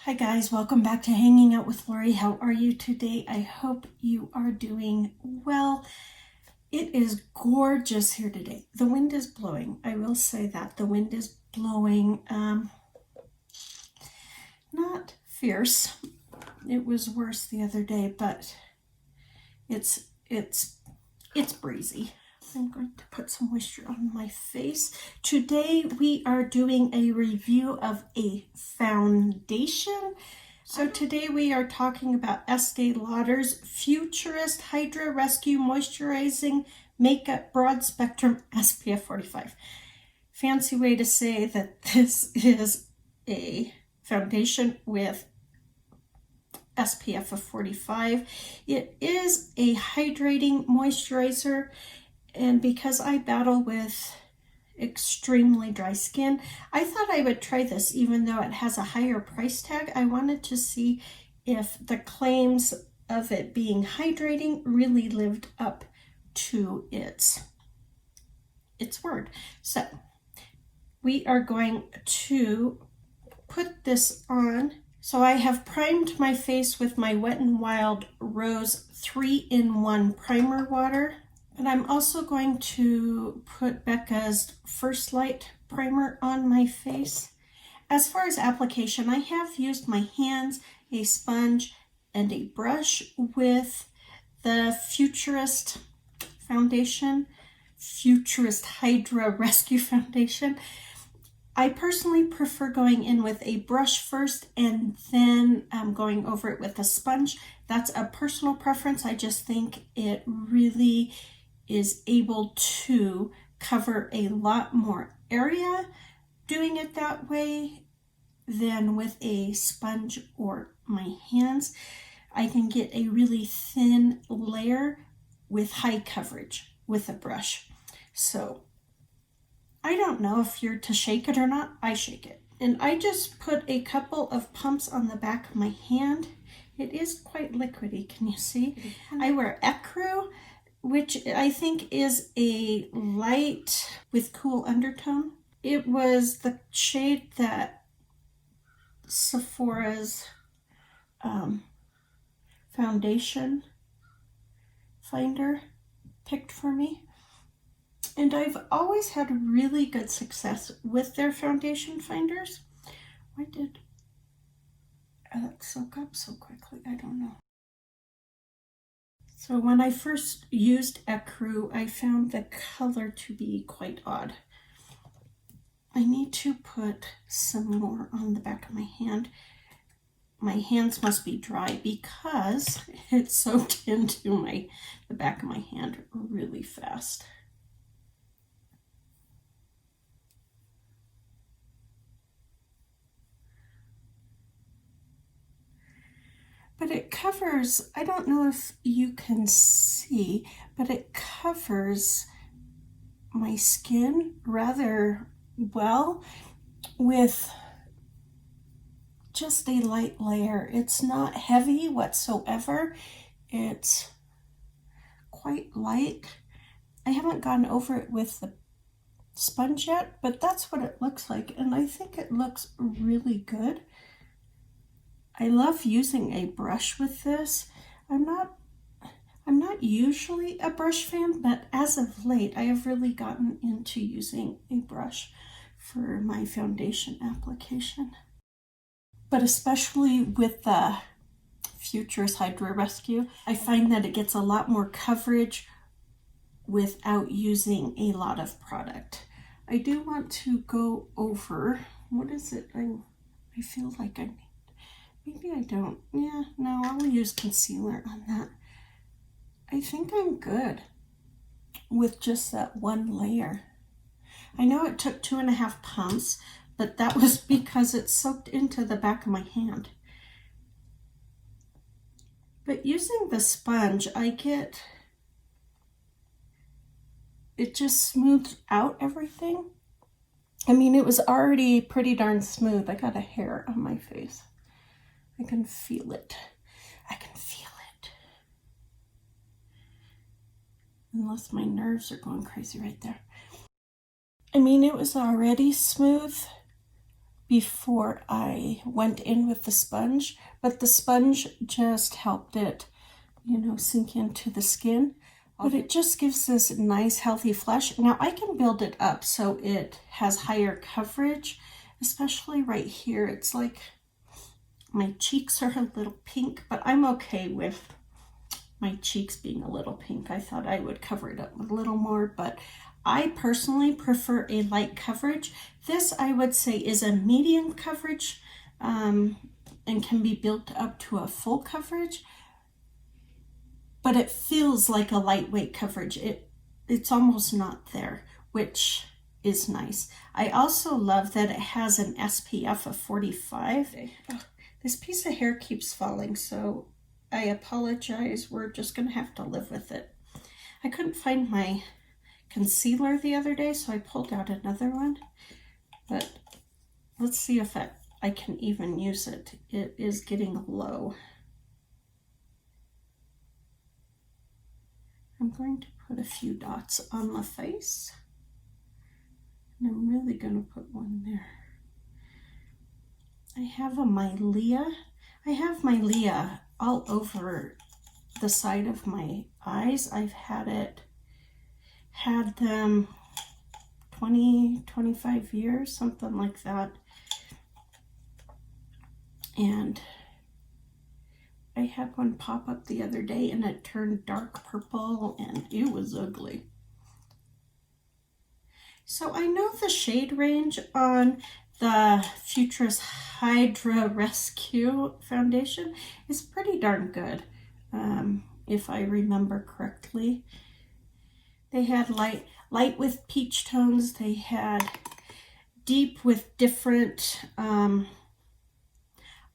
Hi guys, welcome back to Hanging Out with Lori. How are you today? I hope you are doing well. It is gorgeous here today. The wind is blowing. I will say that the wind is blowing, not fierce. It was worse the other day, but it's breezy. I'm going to put some moisture on my face. Today we are doing a review of a foundation. So today we are talking about Estée Lauder's Futurist Hydra Rescue Moisturizing Makeup Broad Spectrum SPF 45. Fancy way to say that this is a foundation with SPF of 45. It is a hydrating moisturizer. And because I battle with extremely dry skin, I thought I would try this even though it has a higher price tag. I wanted to see if the claims of it being hydrating really lived up to its word. So we are going to put this on. So I have primed my face with my Wet n Wild Rose 3-in-1 primer water. And I'm also going to put Becca's First Light primer on my face. As far as application, I have used my hands, a sponge, and a brush with the Futurist foundation, Futurist Hydra Rescue Foundation. I personally prefer going in with a brush first and then going over it with a sponge. That's a personal preference. I just think it really is able to cover a lot more area doing it that way than with a sponge or my hands. I can get a really thin layer with high coverage with a brush. So I don't know if you're to shake it or not. I shake it. And I just put a couple of pumps on the back of my hand. It is quite liquidy, can you see? I wear ecru, which I think is a light with cool undertone. It was the shade that Sephora's foundation finder picked for me. And I've always had really good success with their foundation finders. Why did that soak up so quickly? I don't know. So when I first used ecru, I found the color to be quite odd. I need to put some more on the back of my hand. My hands must be dry because it soaked into the back of my hand really fast. But it covers, I don't know if you can see, but it covers my skin rather well with just a light layer. It's not heavy whatsoever. It's quite light. I haven't gone over it with the sponge yet, but that's what it looks like. And I think it looks really good. I love using a brush with this. I'm not usually a brush fan, but as of late, I have really gotten into using a brush for my foundation application. But especially with the Futurist Hydra Rescue, I find that it gets a lot more coverage without using a lot of product. I do want to go over, what is it? I feel like I need. Maybe I don't. Yeah, no, I'll use concealer on that. I think I'm good with just that one layer. I know it took 2.5 pumps, but that was because it soaked into the back of my hand. But using the sponge, it just smoothed out everything. I mean, it was already pretty darn smooth. I got a hair on my face. I can feel it. I can feel it. Unless my nerves are going crazy right there. I mean, it was already smooth before I went in with the sponge, but the sponge just helped it, you know, sink into the skin. But it just gives this nice healthy flush. Now I can build it up so it has higher coverage, especially right here. It's like my cheeks are a little pink, but I'm okay with my cheeks being a little pink. I thought I would cover it up a little more, but I personally prefer a light coverage. This, I would say, is a medium coverage and can be built up to a full coverage, but it feels like a lightweight coverage. It's almost not there, which is nice. I also love that it has an SPF of 45. Oh, this piece of hair keeps falling, so I apologize. We're just gonna have to live with it. I couldn't find my concealer the other day, so I pulled out another one, but let's see if I can even use it. It is getting low. I'm going to put a few dots on my face, and I'm really going to put one there. I have a Mylea. I have Mylea all over the side of my eyes. I've had them 20, 25 years, something like that. And I had one pop up the other day and it turned dark purple and it was ugly. So I know the shade range on the Futurist Hydra Rescue foundation is pretty darn good, if I remember correctly. They had light with peach tones. They had deep with different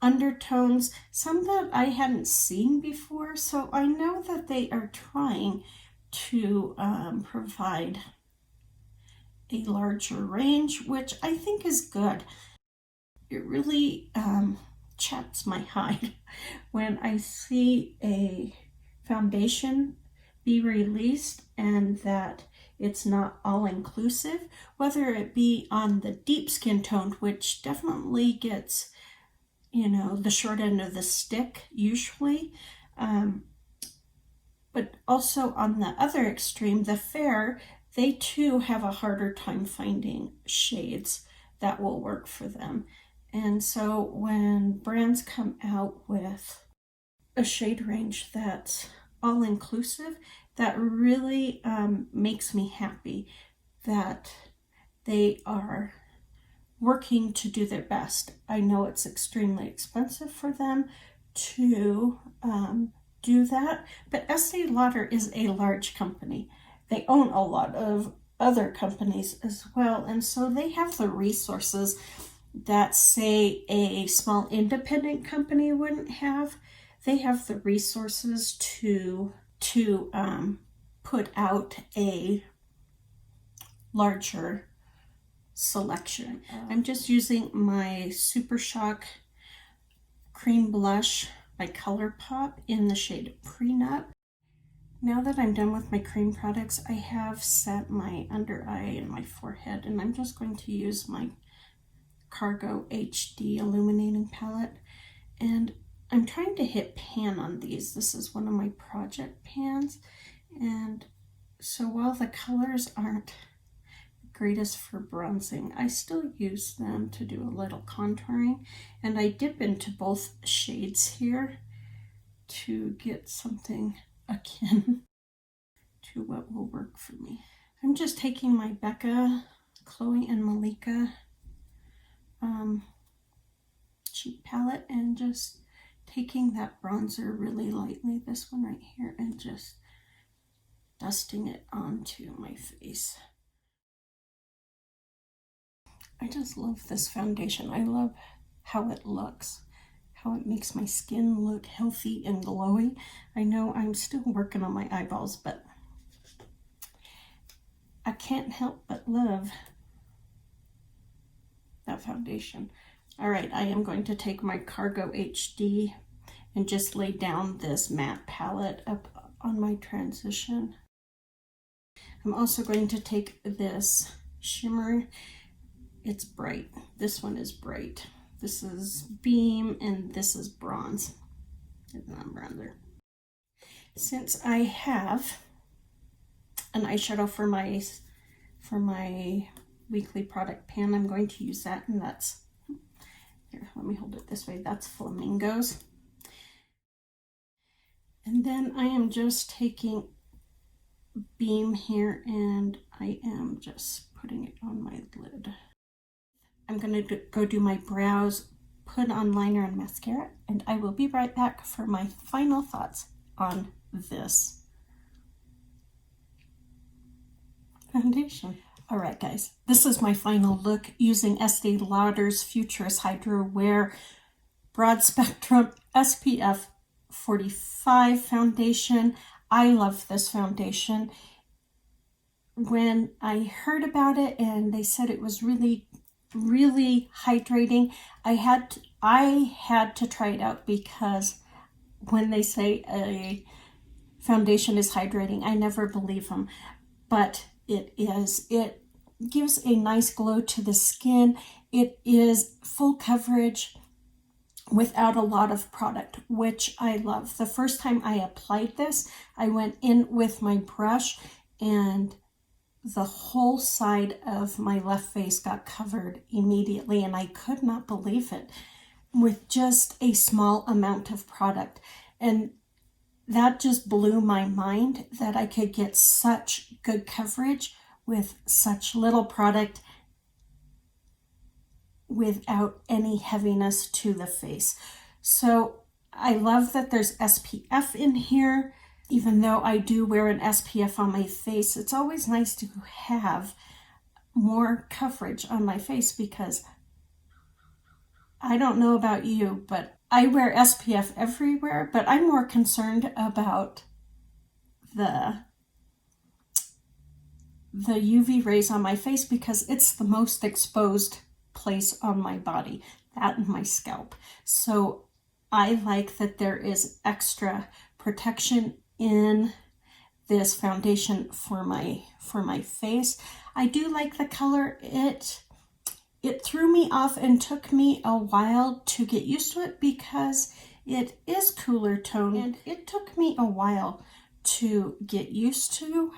undertones, some that I hadn't seen before. So I know that they are trying to provide a larger range, which I think is good. It really chaps my hide when I see a foundation be released and that it's not all inclusive, whether it be on the deep skin tone, which definitely gets, you know, the short end of the stick usually, but also on the other extreme, the fair, they too have a harder time finding shades that will work for them. And so when brands come out with a shade range that's all inclusive, that really makes me happy that they are working to do their best. I know it's extremely expensive for them to do that, but Estée Lauder is a large company. They own a lot of other companies as well, and so they have the resources that, say, a small independent company wouldn't have. They have the resources to put out a larger selection. I'm just using my Super Shock Cream Blush by ColourPop in the shade Prenup. Now that I'm done with my cream products, I have set my under eye and my forehead, and I'm just going to use my Cargo HD illuminating palette, and I'm trying to hit pan on these. This is one of my project pans, and so while the colors aren't the greatest for bronzing, I still use them to do a little contouring, and I dip into both shades here to get something akin to what will work for me. I'm just taking my Becca, Chloe and Malika cheek palette and just taking that bronzer really lightly, this one right here, and just dusting it onto my face. I just love this foundation. I love how it looks, how it makes my skin look healthy and glowy. I know I'm still working on my eyeballs, but I can't help but love that foundation. All right, I am going to take my Cargo HD and just lay down this matte palette up on my transition. I'm also going to take this shimmer it's bright. This one is bright. This is Beam and this is Bronze. And I'm bronzer. Since I have an eyeshadow for my weekly product pan, I'm going to use that, and that's, here, let me hold it this way, that's Flamingos. And then I am just taking Beam here and I am just putting it on my lid. I'm going to go do my brows, put on liner and mascara, and I will be right back for my final thoughts on this foundation. All right, guys, this is my final look using Estée Lauder's Futurist Hydra Wear Broad Spectrum SPF 45 foundation. I love this foundation. When I heard about it and they said it was really hydrating, I had to try it out, because when they say a foundation is hydrating, I never believe them, but it is. It gives a nice glow to the skin. It is full coverage without a lot of product, which I love. The first time I applied this, I went in with my brush and the whole side of my left face got covered immediately, and I could not believe it, with just a small amount of product. And that just blew my mind, that I could get such good coverage with such little product without any heaviness to the face. So I love that there's SPF in here. Even though I do wear an SPF on my face, it's always nice to have more coverage on my face, because I don't know about you, but I wear SPF everywhere, but I'm more concerned about the UV rays on my face, because it's the most exposed place on my body, that and my scalp. So I like that there is extra protection in this foundation for my face. I do like the color. It threw me off and took me a while to get used to it, because it is cooler tone, and it took me a while to get used to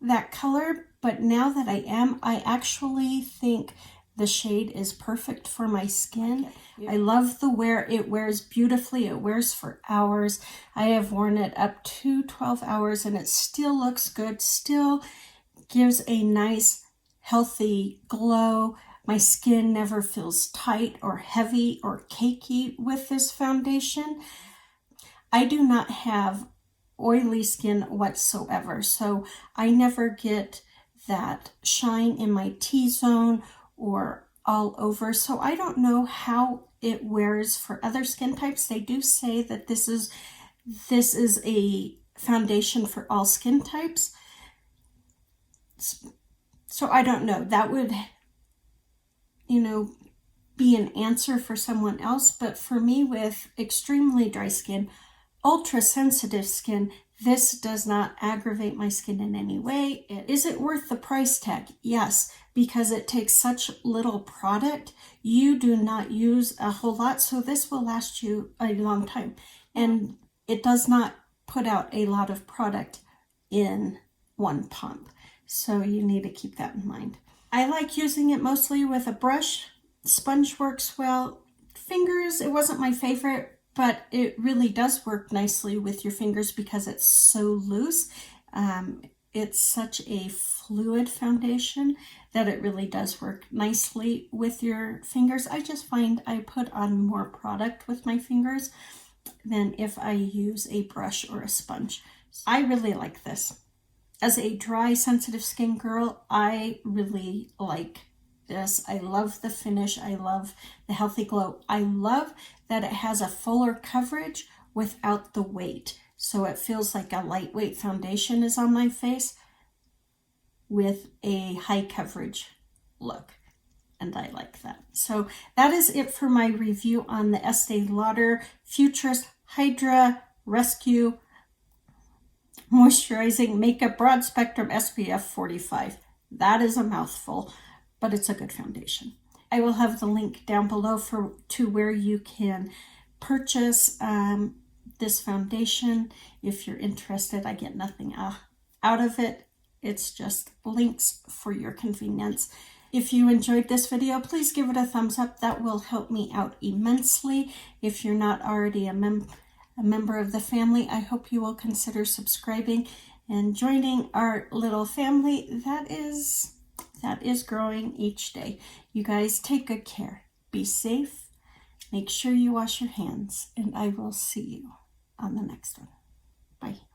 that color. But now that I actually think the shade is perfect for my skin. Yeah. I love the wear. It wears beautifully. It wears for hours. I have worn it up to 12 hours and it still looks good, still gives a nice, healthy glow. My skin never feels tight or heavy or cakey with this foundation. I do not have oily skin whatsoever, so I never get that shine in my T-zone or all over. So I don't know how it wears for other skin types. They do say that this is a foundation for all skin types. So I don't know. That would, be an answer for someone else. But for me, with extremely dry skin, ultra sensitive skin, this does not aggravate my skin in any way. Is it worth the price tag? Yes, because it takes such little product. You do not use a whole lot, so this will last you a long time. And it does not put out a lot of product in one pump. So you need to keep that in mind. I like using it mostly with a brush. Sponge works well. Fingers, it wasn't my favorite, but it really does work nicely with your fingers because it's so loose. It's such a fluid foundation that it really does work nicely with your fingers. I just find I put on more product with my fingers than if I use a brush or a sponge. I really like this. As a dry, sensitive skin girl, I really like this. I love the finish. I love the healthy glow. I love that it has a fuller coverage without the weight. So it feels like a lightweight foundation is on my face with a high coverage look. And I like that. So that is it for my review on the Estée Lauder Futurist Hydra Rescue Moisturizing Makeup Broad Spectrum SPF 45. That is a mouthful. but it's a good foundation. I will have the link down below to where you can purchase this foundation. If you're interested, I get nothing out of it. It's just links for your convenience. If you enjoyed this video, please give it a thumbs up. That will help me out immensely. If you're not already a member of the family, I hope you will consider subscribing and joining our little family that is growing each day. You guys take good care. Be safe. Make sure you wash your hands, and I will see you on the next one. Bye.